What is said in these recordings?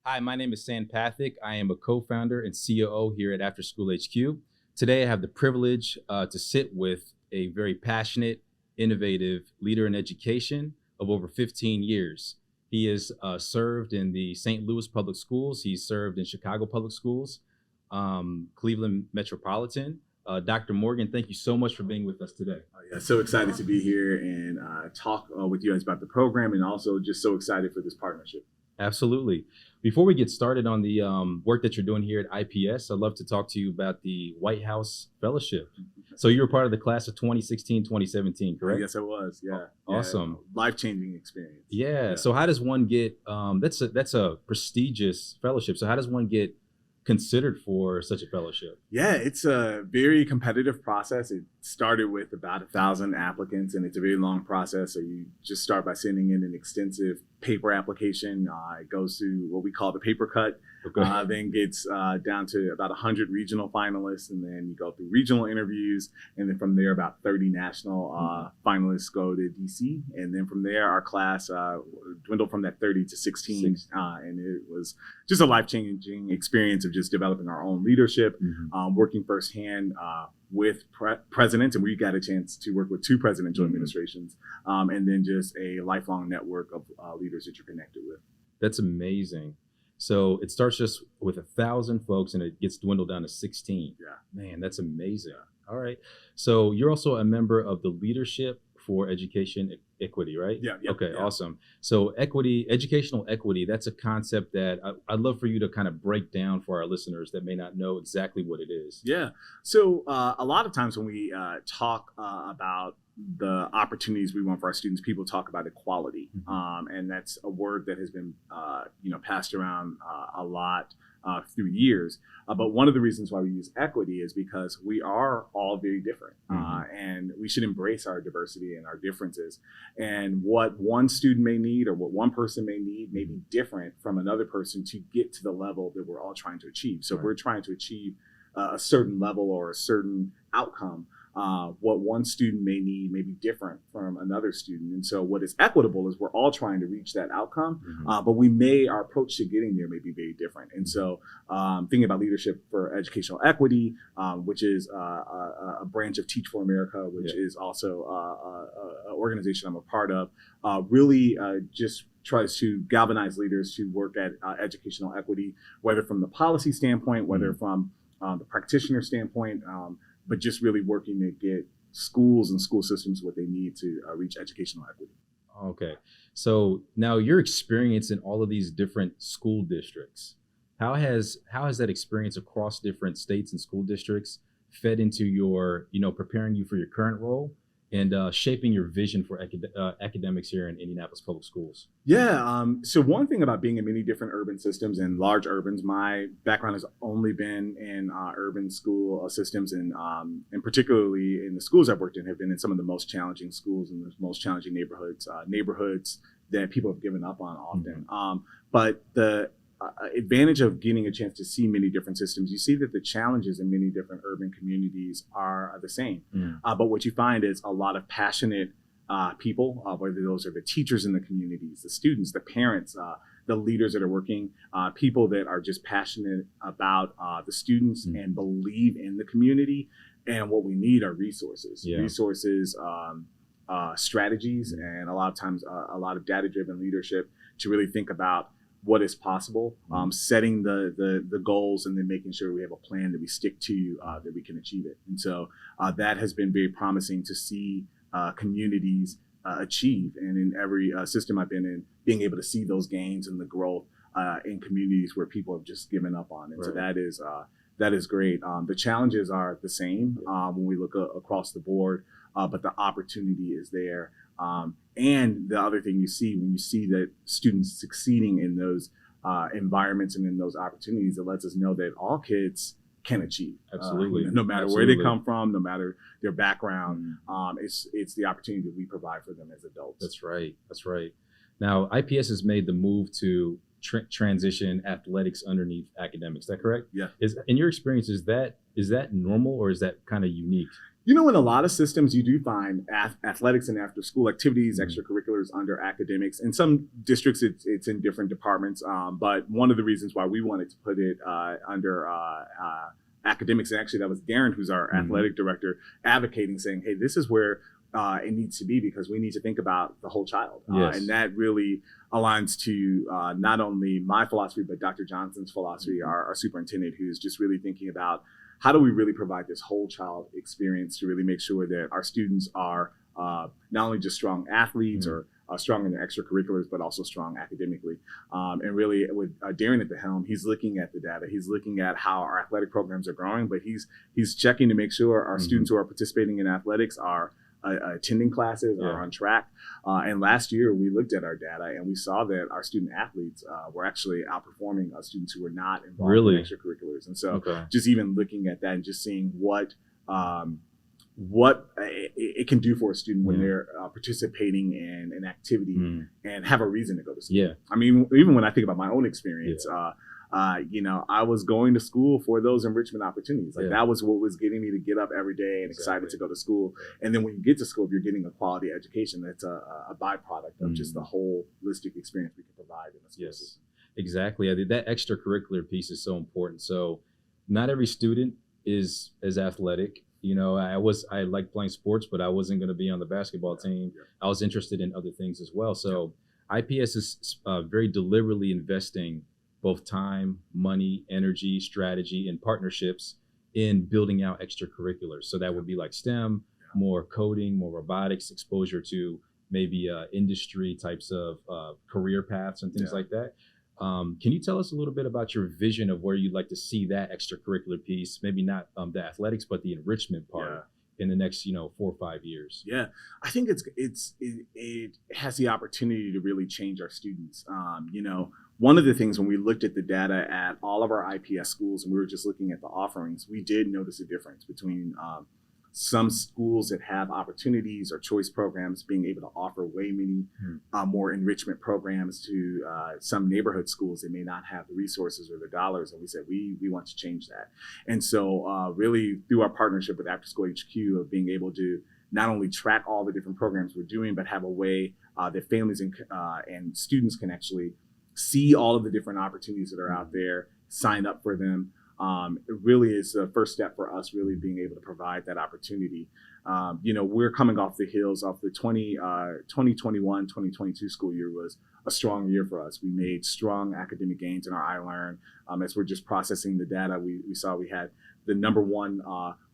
Hi, my name is Pathak. I am a co-founder and COO here at AfterSchool HQ. Today, I have the privilege to sit with a very passionate, innovative leader in education of over 15 years. He has served in the St. Louis Public Schools. He's served in Chicago Public Schools, Cleveland Metropolitan. Dr. Morgan, thank you so much for being with us today. Yeah, so excited to be here and talk with you guys about the program, and also just so excited for this partnership. Absolutely. Before we get started on the work that you're doing here at IPS, I'd love to talk to you about the White House Fellowship. So you were part of the class of 2016, 2017, correct? Yes, I was. Yeah. Awesome. Yeah, life-changing experience. Yeah. So how does one get, that's a prestigious fellowship. So how does one get considered for such a fellowship? Yeah, it's a very competitive process. It started with about 1,000 applicants, and it's a very long process. So you just start by sending in an extensive paper application. It goes through what we call the paper cut, then gets down to about 100 regional finalists, and then you go through regional interviews, and then from there about 30 national finalists go to DC, and then from there our class dwindled from that 30 to 16, and it was just a life-changing experience of just developing our own leadership, working firsthand with presidents, and we got a chance to work with 2 presidential administrations, and then just a lifelong network of leaders that you're connected with. That's amazing. So it starts just with 1,000 folks and it gets dwindled down to 16. Yeah. Man, that's amazing. Yeah. All right. So you're also a member of the Leadership for Education Equity, right? Yeah. Okay, yeah. Awesome. So equity, educational equity, that's a concept that I'd love for you to kind of break down for our listeners that may not know exactly what it is. Yeah. So a lot of times when we talk about the opportunities we want for our students, people talk about equality, and that's a word that has been passed around a lot through years. But one of the reasons why we use equity is because we are all very different, and we should embrace our diversity and our differences. And what one student may need or what one person may need may be different from another person to get to the level that we're all trying to achieve. So if we're trying to achieve a certain level or a certain outcome, what one student may need may be different from another student. And so what is equitable is we're all trying to reach that outcome, but our approach to getting there may be very different. And so thinking about Leadership for Educational Equity, which is a branch of Teach for America, which is also an organization I'm a part of, really just tries to galvanize leaders to work at educational equity, whether from the policy standpoint, whether from the practitioner standpoint, but just really working to get schools and school systems what they need to reach educational equity. Okay. So now your experience in all of these different school districts, how has that experience across different states and school districts fed into your, preparing you for your current role and shaping your vision for academics here in Indianapolis Public Schools? Yeah, so one thing about being in many different urban systems and large urbans, my background has only been in urban school systems, and particularly in the schools I've worked in have been in some of the most challenging schools and the most challenging neighborhoods that people have given up on often. But the advantage of getting a chance to see many different systems, you see that the challenges in many different urban communities are the same. But what you find is a lot of passionate people, whether those are the teachers in the communities, the students, the parents, the leaders that are working, people that are just passionate about the students and believe in the community. And what we need are resources, strategies, and a lot of times a lot of data-driven leadership to really think about what is possible, setting the goals, and then making sure we have a plan that we stick to, that we can achieve it. And so that has been very promising to see communities achieve. And in every system I've been in, being able to see those gains and the growth in communities where people have just given up on. And so that is great. The challenges are the same when we look across the board, but the opportunity is there. And the other thing you see when you see that students succeeding in those environments and in those opportunities, it lets us know that all kids can achieve. Absolutely. No matter where they come from, no matter their background, it's the opportunity that we provide for them as adults. That's right. That's right. Now, IPS has made the move to transition athletics underneath academics. Is that correct? Yeah. In your experience, is that normal or is that kind of unique? You know, in a lot of systems, you do find athletics and after school activities, extracurriculars under academics. In some districts, it's in different departments. But one of the reasons why we wanted to put it under academics, and actually that was Darren, who's our athletic director, advocating, saying, hey, this is where it needs to be, because we need to think about the whole child. Yes. And that really aligns to not only my philosophy, but Dr. Johnson's philosophy, our superintendent, who's just really thinking about how do we really provide this whole child experience to really make sure that our students are not only just strong athletes or strong in their extracurriculars, but also strong academically. And really, with Darren at the helm, he's looking at the data. He's looking at how our athletic programs are growing, but he's checking to make sure our students who are participating in athletics are attending classes, are on track. And last year, we looked at our data and we saw that our student athletes were actually outperforming students who were not involved in extracurriculars. And so just even looking at that and just seeing what it can do for a student when they're participating in an activity and have a reason to go to school. Yeah. I mean, even when I think about my own experience, you know, I was going to school for those enrichment opportunities. Like that was what was getting me to get up every day and excited to go to school. And then when you get to school, if you're getting a quality education, that's a byproduct of just the holistic experience we can provide in the school system. Exactly. I think that extracurricular piece is so important. So not every student is as athletic. You know, I liked playing sports, but I wasn't going to be on the basketball team. I was interested in other things as well. So IPS is very deliberately investing both time, money, energy, strategy, and partnerships in building out extracurriculars. So that would be like STEM, more coding, more robotics, exposure to maybe industry types of career paths and things like that. Can you tell us a little bit about your vision of where you'd like to see that extracurricular piece, maybe not the athletics, but the enrichment part in the next, 4 or 5 years? Yeah, I think it has the opportunity to really change our students. You know, one of the things when we looked at the data at all of our IPS schools and we were just looking at the offerings, we did notice a difference between some schools that have opportunities or choice programs being able to offer way many more enrichment programs to some neighborhood schools that may not have the resources or the dollars. And we said, we want to change that. And so really through our partnership with AfterSchool HQ of being able to not only track all the different programs we're doing, but have a way that families and students can actually see all of the different opportunities that are out there, sign up for them. It really is the first step for us really being able to provide that opportunity. You know, we're coming off the heels of the 2021-2022 school year was a strong year for us. We made strong academic gains in our iLearn. As we're just processing the data, we saw we had the number one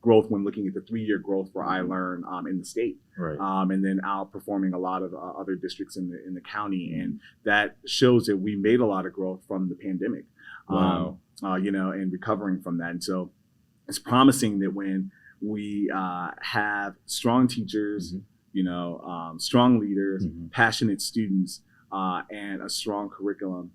growth when looking at the 3-year growth for iLearn in the state, and then outperforming a lot of other districts in the county. And that shows that we made a lot of growth from the pandemic. Wow. You know, and recovering from that. And so it's promising that when we have strong teachers, you know, strong leaders, passionate students, and a strong curriculum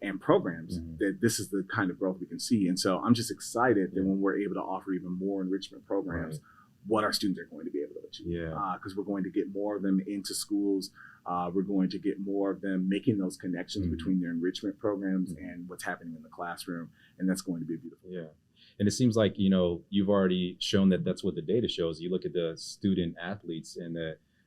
and programs, that this is the kind of growth we can see. And so I'm just excited that when we're able to offer even more enrichment programs, what our students are going to be able to achieve. Because we're going to get more of them into schools. We're going to get more of them making those connections between their enrichment programs and what's happening in the classroom. And that's going to be beautiful. Yeah. And it seems like, you know, you've already shown that that's what the data shows. You look at the student athletes and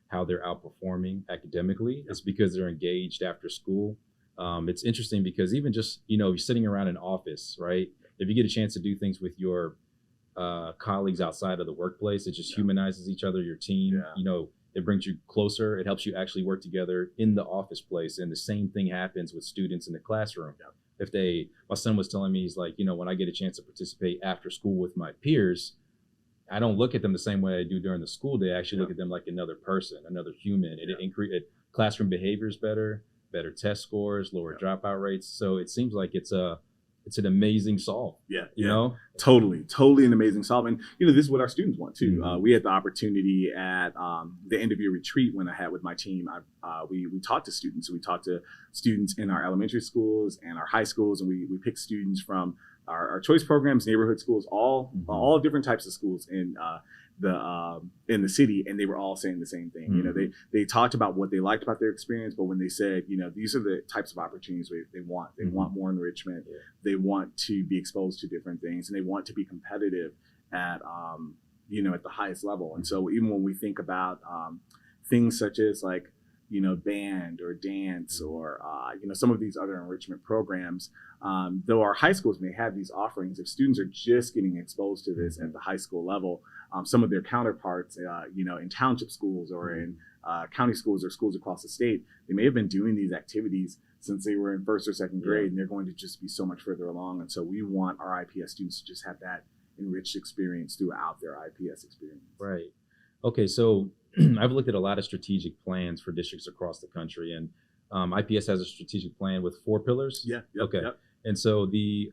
how they're outperforming academically. It's because they're engaged after school. It's interesting because even just, you know, you're sitting around an office, right? If you get a chance to do things with your colleagues outside of the workplace, it just humanizes each other, your team, you know, it brings you closer. It helps you actually work together in the office place. And the same thing happens with students in the classroom. If my son was telling me, he's like, you know, when I get a chance to participate after school with my peers, I don't look at them the same way I do during the school day. I actually look at them like another person, another human. It classroom behavior is better test scores, lower dropout rates. So it seems like it's an amazing solve. You know? Totally an amazing solve. And, you know, this is what our students want too. We had the opportunity at the end of year retreat when I had with my team. We talked to students. So we talked to students in our elementary schools and our high schools, and we picked students from our choice programs, neighborhood schools, all different types of schools in the city, and they were all saying the same thing. You know, they talked about what they liked about their experience, but when they said, you know, these are the types of opportunities they want. They want more enrichment. They want to be exposed to different things, and they want to be competitive at at the highest level. And so even when we think about things such as like, band or dance or, some of these other enrichment programs, though our high schools may have these offerings, if students are just getting exposed to this at the high school level, some of their counterparts, in township schools or in county schools or schools across the state, they may have been doing these activities since they were in first or second grade, and they're going to just be so much further along. And so we want our IPS students to just have that enriched experience throughout their IPS experience. Right. Okay, so I've looked at a lot of strategic plans for districts across the country, and IPS has a strategic plan with 4 pillars. Yeah. Okay. Yep. And so the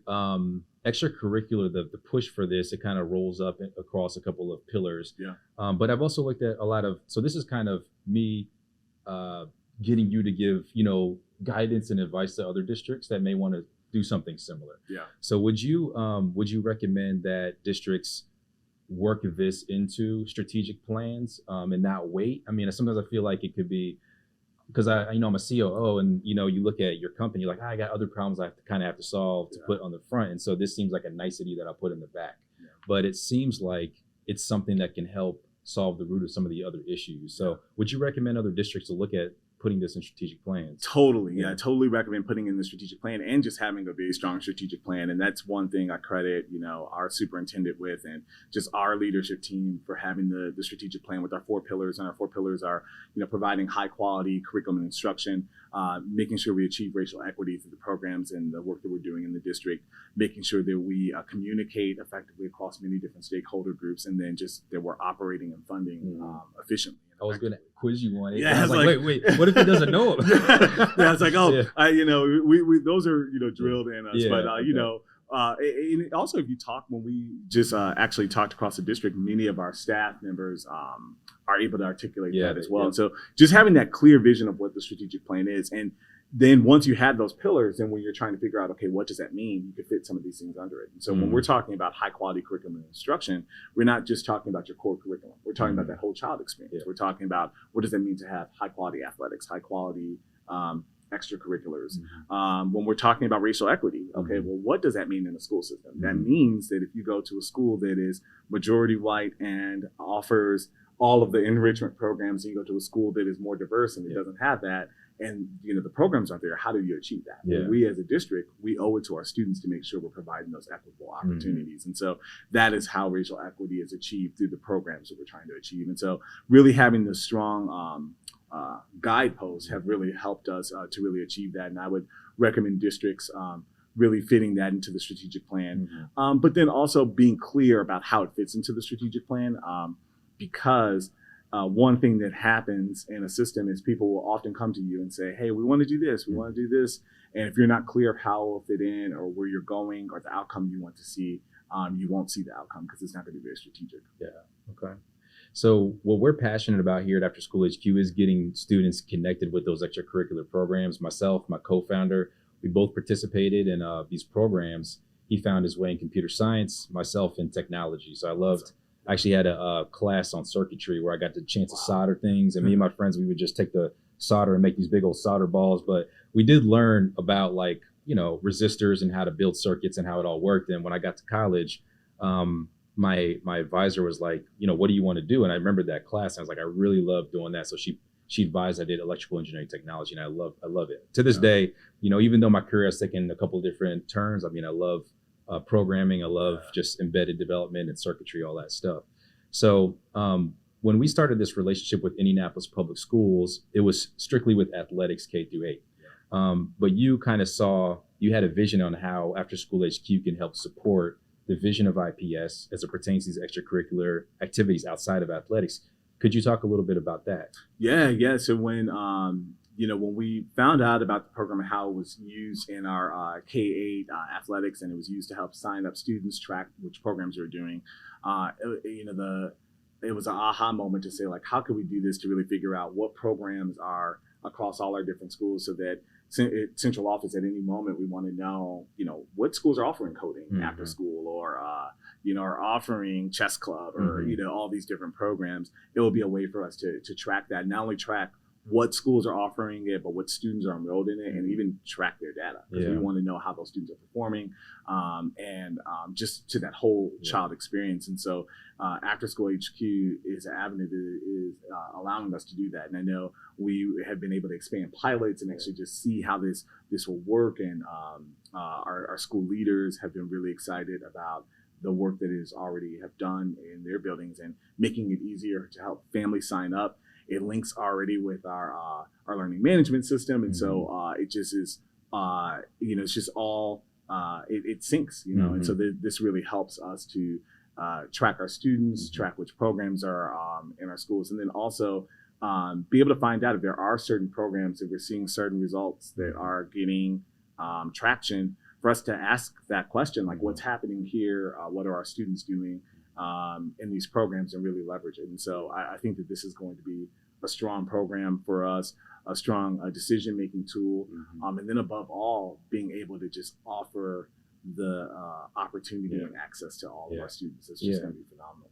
extracurricular, the push for this, it kind of rolls up across a couple of pillars. Yeah. But I've also looked at a lot of, so this is kind of me getting you to give, guidance and advice to other districts that may want to do something similar. Yeah. So would you recommend that districts work this into strategic plans and not wait? I mean, sometimes I feel like it could be, because I'm a COO, and you look at your company, you're like, I got other problems I have to solve to put on the front, and so this seems like a nicety that I'll put in the back. Yeah. But it seems like it's something that can help solve the root of some of the other issues. So would you recommend other districts to look at putting this in strategic plans? Totally. Yeah, I totally recommend putting in the strategic plan and just having a very strong strategic plan. And that's one thing I credit, our superintendent with, and just our leadership team for having the strategic plan with our 4 pillars. And our 4 pillars are, providing high quality curriculum and instruction, making sure we achieve racial equity through the programs and the work that we're doing in the district, making sure that we communicate effectively across many different stakeholder groups, and then just that we're operating and funding efficiently. I was going to quiz you on it. Yeah, I was like, wait, what if he doesn't know him? Yeah, it's like, we those are, drilled in us. Yeah, but, and also if you talk, when we just actually talked across the district, many of our staff members are able to articulate that as well. And so just having that clear vision of what the strategic plan is. And then once you have those pillars, then when you're trying to figure out, okay, what does that mean? You could fit some of these things under it. And so when we're talking about high quality curriculum and instruction, we're not just talking about your core curriculum. We're talking about that whole child experience. Yeah. We're talking about what does it mean to have high quality athletics, high quality extracurriculars. When we're talking about racial equity, okay, well, what does that mean in a school system? That means that if you go to a school that is majority white and offers all of the enrichment programs, and you go to a school that is more diverse and it doesn't have that, and the programs aren't there, how do you achieve that? Yeah. We as a district, we owe it to our students to make sure we're providing those equitable opportunities. And so that is how racial equity is achieved through the programs that we're trying to achieve. And so really having the strong guideposts have really helped us to really achieve that. And I would recommend districts really fitting that into the strategic plan, but then also being clear about how it fits into the strategic plan, because one thing that happens in a system is people will often come to you and say, hey, we want to do this, we want to do this. And if you're not clear of how it will fit in or where you're going or the outcome you want to see, you won't see the outcome because it's not going to be very strategic. Yeah, okay. So what we're passionate about here at AfterSchool HQ is getting students connected with those extracurricular programs. Myself, my co-founder, we both participated in these programs. He found his way in computer science, myself in technology. So I actually had a class on circuitry where I got the chance to solder things. And me and my friends, we would just take the solder and make these big old solder balls. But we did learn about resistors and how to build circuits and how it all worked. And when I got to college, my advisor was like, what do you want to do? And I remembered that class. And I was like, I really love doing that. So she advised I did electrical engineering technology, and I love it. To this day, even though my career has taken a couple of different turns, I love programming. I love just embedded development and circuitry, all that stuff. So when we started this relationship with Indianapolis Public Schools, it was strictly with athletics K through 8. But you kind of you had a vision on how AfterSchool HQ can help support the vision of IPS as it pertains to these extracurricular activities outside of athletics. Could you talk a little bit about that? Yeah. So when we found out about the program and how it was used in our K-8 athletics, and it was used to help sign up students, track which programs we were doing, it was an aha moment to say, like, how could we do this to really figure out what programs are across all our different schools, so that central office at any moment we want to know, what schools are offering coding after school, or are offering chess club, or all these different programs. It will be a way for us to track that, not only track what schools are offering it, but what students are enrolled in it, and even track their data, because we want to know how those students are performing, and just to that whole child experience. And so AfterSchool HQ is an avenue that is allowing us to do that. And I know we have been able to expand pilots and actually just see how this will work. And our school leaders have been really excited about the work that is already have done in their buildings and making it easier to help families sign up. It links already with our learning management system, and so it just is, it's just all it syncs, and so this really helps us to track our students, track which programs are in our schools, and then also be able to find out if there are certain programs, if we're seeing certain results that are getting traction, for us to ask that question, like what's happening here, what are our students doing in these programs, and really leverage it. And so I think that this is going to be a strong program for us, a strong decision-making tool, and then above all, being able to just offer the opportunity and access to all of our students. It's just going to be phenomenal.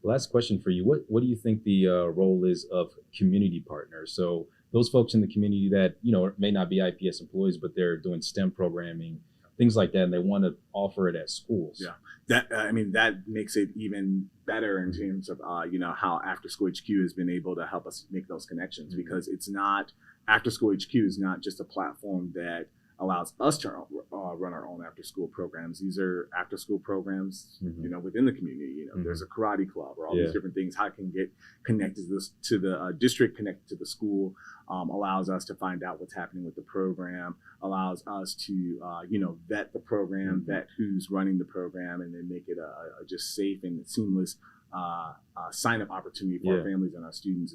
Last question for you. What do you think the role is of community partners? So those folks in the community that, may not be IPS employees, but they're doing STEM programming, things like that, and they want to offer it at schools. Yeah, that makes it even better in terms of how AfterSchool HQ has been able to help us make those connections, because it's not, AfterSchool HQ is not just a platform that allows us to run our own after-school programs. These are after-school programs, within the community. There's a karate club or all these different things. How can get connected to the district, connected to the school, allows us to find out what's happening with the program, allows us to, vet the program, vet who's running the program, and then make it a just safe and seamless sign-up opportunity for our families and our students.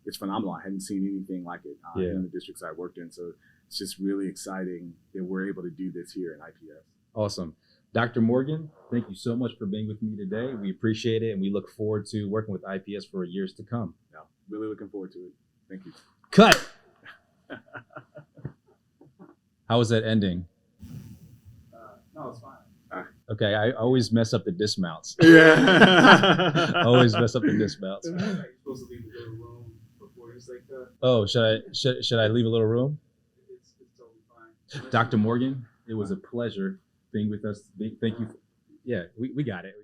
It's phenomenal. I hadn't seen anything like it in the districts I worked in. So it's just really exciting that we're able to do this here in IPS. Awesome. Dr. Morgan, thank you so much for being with me today. We appreciate it, and we look forward to working with IPS for years to come. Yeah, really looking forward to it. Thank you. Cut! How was that ending? No, it's fine. Okay, I always mess up the dismounts. Yeah. Always mess up the dismounts. You're supposed to leave a little room before you say cut. Oh, should I leave a little room? It's totally fine. Dr. Morgan, it was a pleasure being with us. Thank you. Yeah, we got it.